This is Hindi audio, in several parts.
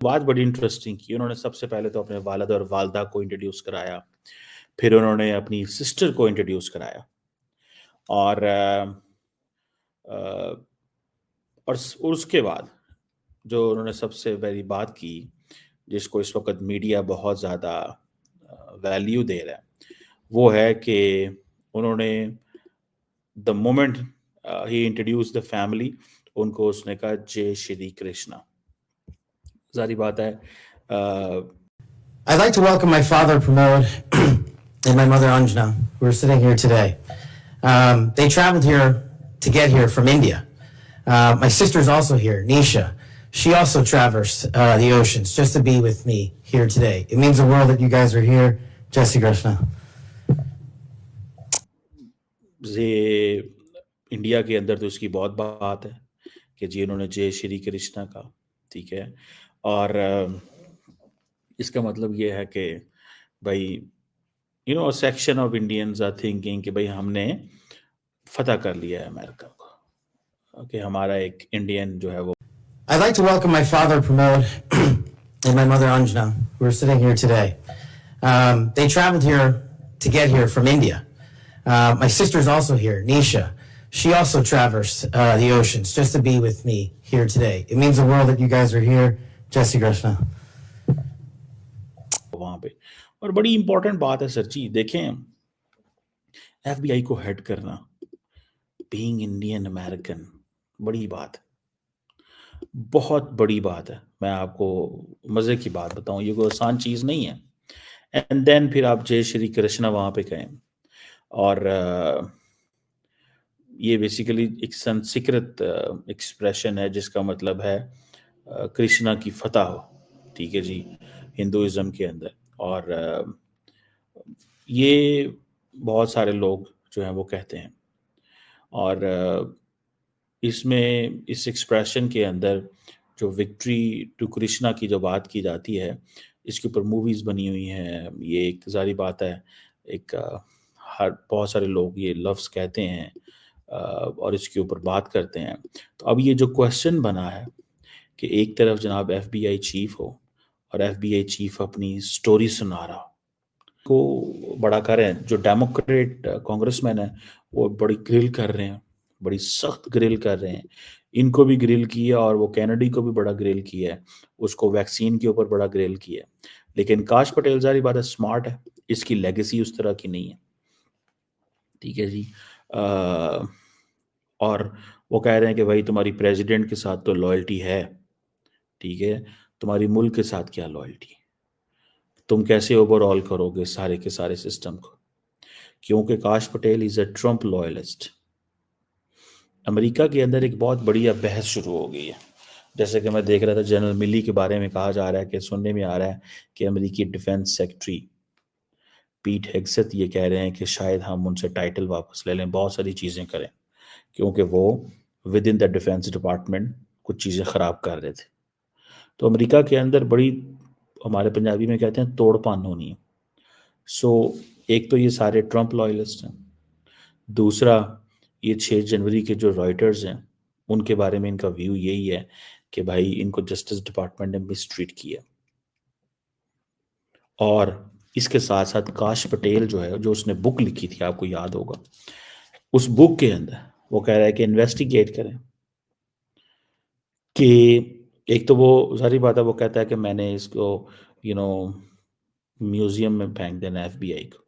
बात बड़ी इंटरेस्टिंग की। उन्होंने सबसे पहले तो अपने वालिद और वालदा को इंट्रोड्यूस कराया, फिर उन्होंने अपनी सिस्टर को इंट्रोड्यूस कराया और अ, और उसके बाद जो उन्होंने सबसे पहली बात की, जिसको इस वक्त मीडिया बहुत ज़्यादा वैल्यू दे रहा है, वो है कि उन्होंने the moment he introduce the family, उनको उसने कहा जय श्री कृष्णा। सारी बात है। I'd like to welcome my father, Pramod, and my mother, Anjana, who are sitting here today. They traveled here to get here from India. My sister's also here, Nisha. She also traversed the oceans just to be with me here today. It means the world that you guys are here. Jai Shri Krishna. ये इंडिया के अंदर तो इसकी बहुत बात है कि जी उन्होंने जय श्री कृष्णा का, ठीक है। और इसका मतलब ये है कि भाई section of Indians are thinking कि भाई हमने फतह कर लिया है अमेरिका को, कि हमारा एक इंडियन जो है वो। I'd like to welcome my father, Pramod, and my mother, Anjana, who are sitting here today. They traveled here to get here from India. My sister's also here, Nisha. She also traversed the oceans just to be with me here today. It means the world that you guys are here. Jai Shri Krishna. वहां पे और बड़ी इंपॉर्टेंट बात है सर जी, देखें एफबीआई को हेड करना, बीइंग इंडियन अमेरिकन, बड़ी बात है, बहुत बड़ी बात है। मैं आपको मजे की बात बताऊं, ये कोई आसान चीज नहीं है। एंड देन फिर आप जय श्री कृष्णा वहां पे कहें, और ये बेसिकली एक संस्कृत एक्सप्रेशन है जिसका मतलब है कृष्णा की फतह हो, ठीक है जी, हिंदुइज्म के अंदर। और ये बहुत सारे लोग जो हैं वो कहते हैं, और इसमें इस एक्सप्रेशन के अंदर जो विक्ट्री टू कृष्णा की जो बात की जाती है, इसके ऊपर मूवीज़ बनी हुई हैं। ये एक जारी बात है, एक हर बहुत सारे लोग ये लफ्ज़ कहते हैं और इसके ऊपर बात करते हैं। तो अब ये जो क्वेश्चन बना है कि एक तरफ जनाब एफबीआई चीफ हो और एफबीआई चीफ अपनी स्टोरी सुना रहा को बड़ा करें, जो डेमोक्रेट कांग्रेसमैन है वो बड़ी ग्रिल कर रहे हैं, बड़ी सख्त ग्रिल कर रहे हैं। इनको भी ग्रिल किया और वो कैनेडी को भी बड़ा ग्रिल किया है, उसको वैक्सीन के ऊपर बड़ा ग्रिल किया है। लेकिन काश पटेल जारी बात है स्मार्ट है, इसकी लेगेसी उस तरह की नहीं है, ठीक है जी। और वो कह रहे हैं कि भाई तुम्हारी प्रेसिडेंट के साथ तो लॉयल्टी है, ठीक है, तुम्हारी मुल्क के साथ क्या लॉयल्टी, तुम कैसे ओवरऑल करोगे सारे के सारे सिस्टम को, क्योंकि काश Patel is a Trump loyalist. America के अंदर एक बहुत बढ़िया बहस शुरू हो गई है, जैसे कि मैं देख रहा था जनरल मिली के बारे में कहा जा रहा है कि सुनने में आ रहा है कि अमेरिकी डिफेंस सेक्रेटरी पीट हेग्सेथ ये कह रहे हैं कि शायद हम उनसे टाइटल वापस ले लें, बहुत सारी चीज़ें करें, क्योंकि वो with in the defence department कुछ चीज़ें ख़राब कर रहे थे। तो अमेरिका के अंदर बड़ी, हमारे पंजाबी में कहते हैं तोड़ पान होनी है। सो एक तो ये सारे ट्रम्प लॉयलिस्ट हैं, दूसरा ये 6 जनवरी के जो रॉयटर्स हैं उनके बारे में इनका व्यू यही है कि भाई इनको जस्टिस डिपार्टमेंट ने मिसट्रीट किया। और इसके साथ साथ काश पटेल जो है, जो उसने बुक लिखी थी, आपको याद होगा, उस बुक के अंदर वो कह रहा है कि इन्वेस्टिगेट करें कि एक तो वो सारी बात है, वो कहता है कि मैंने इसको म्यूजियम में फेंक देना एफबीआई को,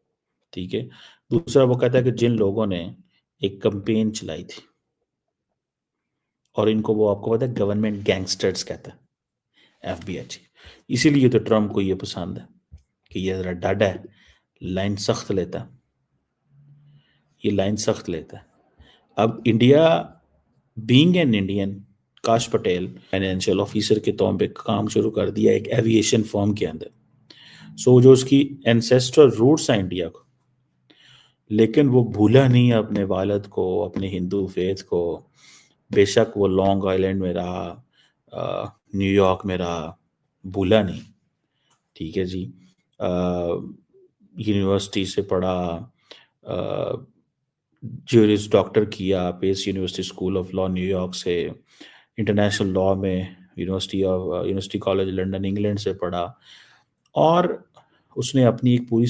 ठीक है। दूसरा वो कहता है कि जिन लोगों ने एक कंपेन चलाई थी, और इनको वो आपको पता है गवर्नमेंट गैंगस्टर्स कहता है एफबीआई, इसीलिए तो ट्रम्प को ये पसंद है कि ये जरा डड है, लाइन सख्त लेता है, ये लाइन सख्त लेता है। अब इंडिया बीइंग एन इंडियन, काश पटेल फाइनेंशियल ऑफिसर के तौर पे काम शुरू कर दिया एक एविएशन फर्म के अंदर। सो जो उसकी एंसेस्ट्रल रूट्स हैं इंडिया को, लेकिन वो भूला नहीं अपने वालिद को, अपने हिंदू फेथ को। बेशक वो लॉन्ग आइलैंड में रहा, न्यूयॉर्क में रहा, भूला नहीं, ठीक है जी। यूनिवर्सिटी से पढ़ा, ज्यूरिस डॉक्टर किया Pace university school of law New York से, इंटरनेशनल लॉ में यूनिवर्सिटी कॉलेज लंदन इंग्लैंड से पढ़ा, और उसने अपनी एक पूरी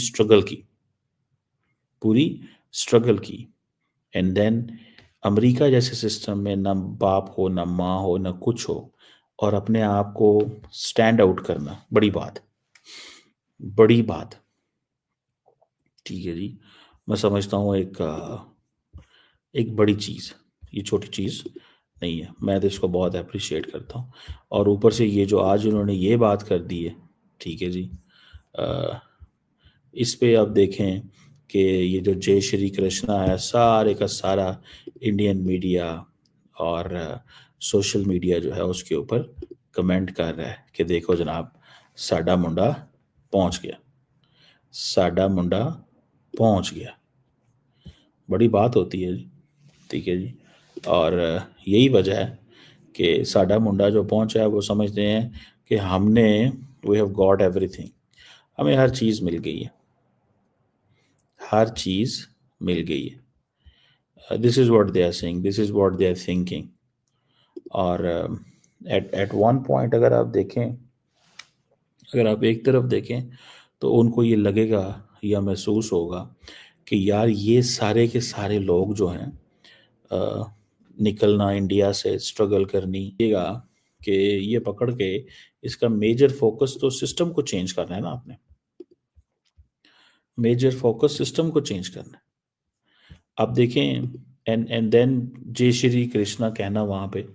स्ट्रगल की। एंड देन अमेरिका जैसे सिस्टम में ना बाप हो, ना माँ हो, ना कुछ हो, और अपने आप को स्टैंड आउट करना बड़ी बात, बड़ी बात। ठीक है जी, मैं समझता हूँ एक बड़ी चीज़, ये छोटी चीज़ नहीं है। मैं तो इसको बहुत अप्रिशिएट करता हूँ। और ऊपर से ये जो आज उन्होंने ये बात कर दी है, ठीक है जी, इस पे आप देखें कि ये जो जय श्री कृष्णा है, सारे का सारा इंडियन मीडिया और सोशल मीडिया जो है उसके ऊपर कमेंट कर रहा है कि देखो जनाब, साडा मुंडा पहुंच गया, साडा मुंडा पहुंच गया। बड़ी बात होती है जी, ठीक है जी। और यही वजह है कि साडा मुंडा जो पहुंचा है वो समझते हैं कि हमने वी हैव गॉट एवरीथिंग, हमें हर चीज़ मिल गई है, हर चीज़ मिल गई है। This is what they are saying, this is what they are thinking. और एट वन पॉइंट अगर आप एक तरफ देखें तो उनको ये लगेगा या महसूस होगा कि यार ये सारे के सारे लोग जो हैं, निकलना इंडिया से, स्ट्रगल करनी, देगा कि ये पकड़ के इसका मेजर फोकस तो सिस्टम को चेंज करना है ना, आपने मेजर फोकस सिस्टम को चेंज करना है। आप देखें, एंड देन जय श्री कृष्णा कहना वहाँ पे,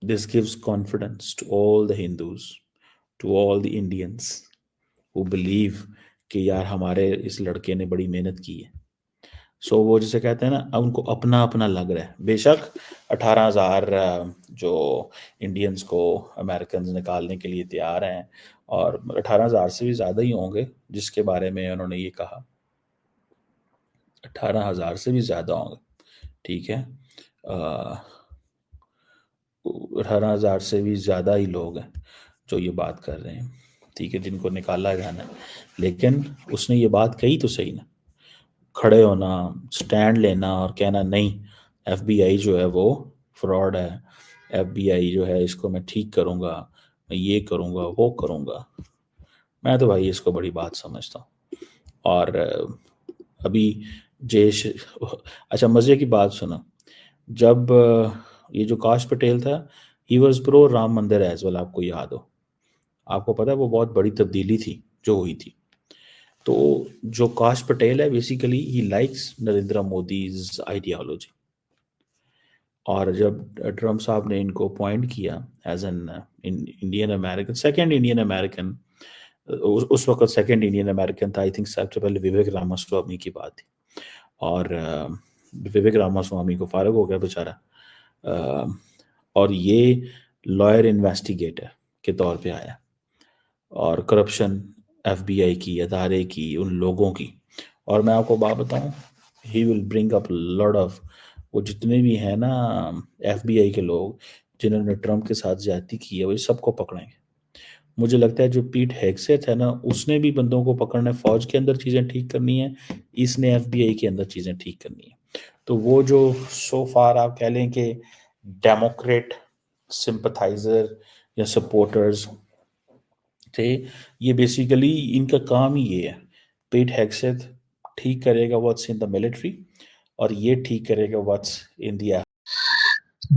this gives confidence to all the Hindus, to all the Indians who believe कि यार हमारे इस लड़के ने बड़ी मेहनत की है। सो वो जिसे कहते हैं ना, अब उनको अपना अपना लग रहा है। बेशक 18,000 जो इंडियंस को अमेरिकन निकालने के लिए तैयार हैं, और 18,000 से भी ज़्यादा ही होंगे जिसके बारे में उन्होंने ये कहा, 18,000 से भी ज़्यादा होंगे, ठीक है। 18,000 से भी ज़्यादा ही लोग हैं जो ये बात कर रहे हैं, ठीक है, जिनको निकाला जाना है। लेकिन उसने ये बात कही तो सही ना, खड़े होना, स्टैंड लेना और कहना नहीं, एफबीआई जो है वो फ्रॉड है, एफबीआई जो है इसको मैं ठीक करूँगा, मैं ये करूँगा, वो करूँगा। मैं तो भाई इसको बड़ी बात समझता हूँ। और अभी जयेश, अच्छा मज़े की बात सुनो, जब ये जो काश पटेल था, ही वॉज प्रो राम मंदिर एज वेल, आपको याद हो, आपको पता है वो बहुत बड़ी तब्दीली थी जो हुई थी। तो जो काश पटेल है basically he likes Narendra Modi's ideology. और जब ट्रम्प साहब ने इनको अपॉइंट किया as an Indian American, second Indian American, उस वक्त सेकंड इंडियन अमेरिकन था, आई थिंक सबसे पहले विवेक रामास्वामी की बात थी। और विवेक रामास्वामी को फारग हो गया बेचारा, और ये लॉयर इन्वेस्टिगेटर के तौर पे आया, और करप्शन एफबीआई की, अदारे की, उन लोगों की। और मैं आपको बात बताऊं, he will bring up lot of, वो जितने भी हैं ना एफबीआई के लोग जिन्होंने ट्रम्प के साथ ज्यादती की है, वो सबको पकड़ेंगे। मुझे लगता है जो पीट हेगसेथ है ना, उसने भी बंदों को पकड़ना है, फौज के अंदर चीज़ें ठीक करनी है, इसने एफबीआई के अंदर चीज़ें ठीक करनी है। तो वो जो सो फार आप कह लें कि डेमोक्रेट सिंपथाइजर या सपोर्टर्स थे, ये बेसिकली इनका काम ही ये है। पीट हेगसेथ ठीक करेगा व्हाट्स इन द मिलिट्री, और ये ठीक करेगा व्हाट्स इन द।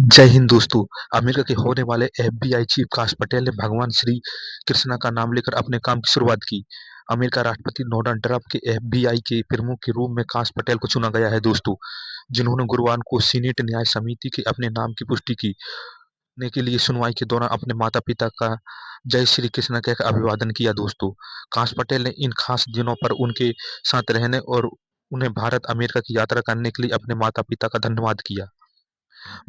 जय हिंद दोस्तों। अमेरिका के होने वाले एफबीआई चीफ काश पटेल ने भगवान श्री कृष्णा का नाम लेकर अपने काम की शुरुआत की। अमेरिका राष्ट्रपति डोनाल्ड ट्रंप के एफबीआई के प्रमुख के रूप में काश पटेल को चुना गया है दोस्तों, जिन्होंने गुरुवार को सीनेट न्याय समिति के अपने नाम की पुष्टि की ने के लिए सुनवाई के दौरान अपने माता पिता का जय श्री कृष्णा कहकर अभिवादन किया दोस्तों। काश पटेल ने इन खास दिनों पर उनके साथ रहने और उन्हें भारत अमेरिका की यात्रा करने के लिए अपने माता पिता का धन्यवाद किया।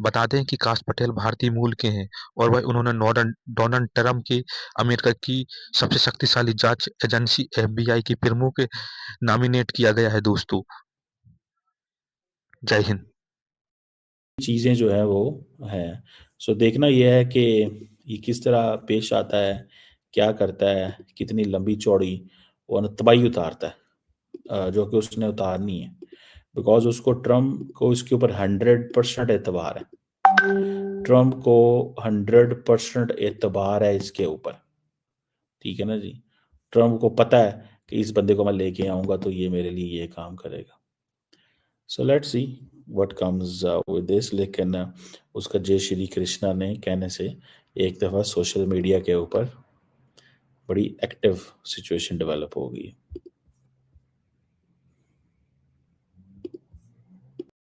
बता दें कि काश पटेल भारतीय मूल के हैं और वह उन्होंने डोनाल्ड ट्रंप के अमेरिका की सबसे शक्तिशाली जांच एजेंसी एफबीआई के प्रमुख नॉमिनेट किया गया है दोस्तों। जय हिंद। चीज़ें जो है वो है। सो देखना यह है कि ये किस तरह पेश आता है, क्या करता है, कितनी लंबी चौड़ी वो तबाही उतारता है, जो कि उसने उतारनी है, बिकॉज उसको ट्रम्प को इसके ऊपर 100% एतबार है। ट्रम्प को 100% एतबार है इसके ऊपर, ठीक है ना जी। ट्रम्प को पता है कि इस बंदे को मैं लेके आऊंगा तो ये मेरे लिए ये काम करेगा। So let's see what comes with this. लेकिन उसका जय श्री कृष्णा ने कहने से एक दफ़ा सोशल मीडिया के ऊपर बड़ी एक्टिव सिचुएशन डेवलप हो गई।